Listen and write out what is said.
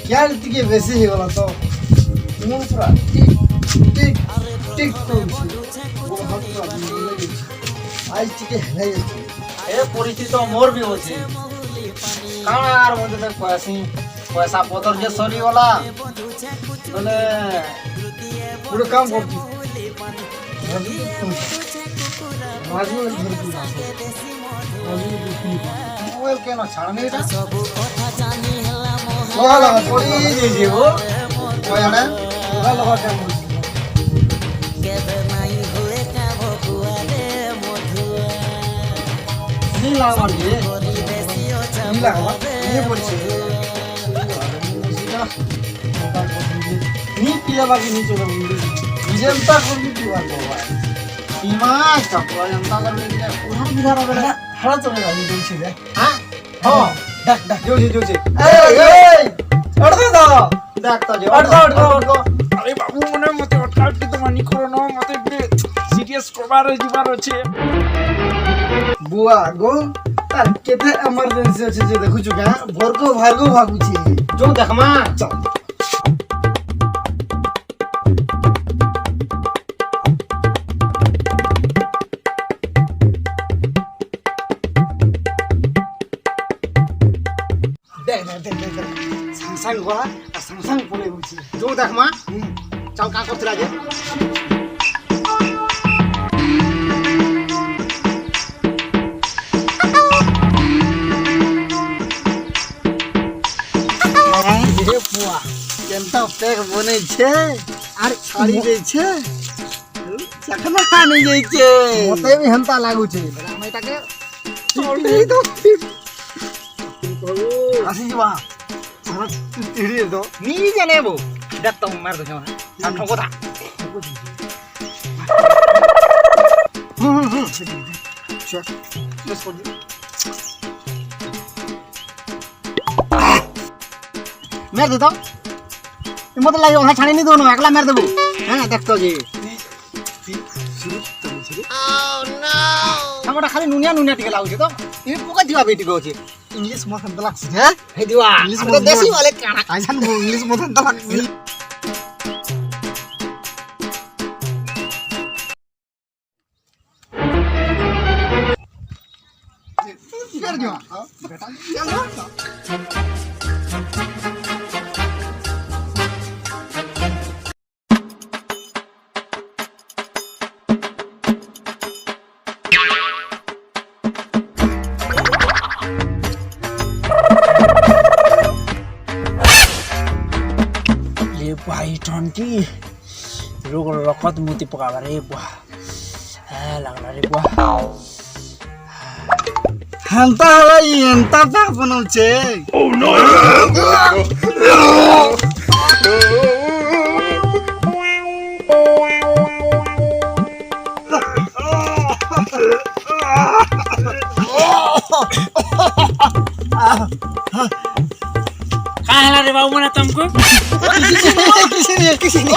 ইয়ার দিকে বেশি হয়ে গেল তো মন পুরা টিক টিক টিক করছে আজ থেকে হেরে যাচ্ছে এ পরিস্থিতি তো মোর বি হচ্ছে কারণ আর মধ্যে দেখ পয়সা পতর যে সরি গলা বলে পুরো কাম করছি মোবাইল কেন ছাড়ানি এটা পড়ি দিয়েছি ও জানে লগা কেন নি লাগবার যে নি লাগবা নিয়ে পড়ছে নি পিলা বাকি নি চলে যেটা করবি তুই আর বাবা ইমা চাপড়া জনতা করবে কিনা উধার বিধার হবে না হারা চলে যাবি বলছি রে হ্যাঁ হ্যাঁ দেখ দেখ জোজি জোজি এই এই অড়দা দাও দেখ তো যে অড়দা আরে বাবু মনে মতে অটকাউটি তো মানি করো না মতে সিরিয়াস করবার যাবার আছে বুয়া গো তার কেতে এমার্জেন্সি আছে যে দেখুଛୁ কা ভরগো ভার্গো ভাগুছি जो देखमा চল দেখ দেখ দেখ দেখ সাংসাং গলা আর সাংসাং পড়ে উঠছি जो देखमा चल का करते राजे রে বুয়া কেনটা পেক বনেছে আর ছাড়ি দেছে চাকনা খানি যাইছে মতে বি হেনতা লাগুছে আমি এটাকে চলই তো আসি যা সারা তিড়ি দো नी जाने वो देख तो मार दो हम ठोको था চল বস করে मार दे तो मत लगे वहां छानी नहीं दोनों अगला मार देबो हां देख तो जी हमटा खाली नुनिया नुनिया टिके लागुছে তো ই পোকা দিবা বেটি গছে इंग्लिश मत लागছে हैं हे दिवा इंग्लिश हम तो देसी वाले काना আইছান इंग्लिश मत लागছে कर जो बेटा चल ये भाई टंटी रोग रखत मुति पकाबा रे बुआ ए लागला रे बुआ হান্তা হই এন্তা পাক বনছে ও নো का हला रे बाबू मने तुमको किसी ने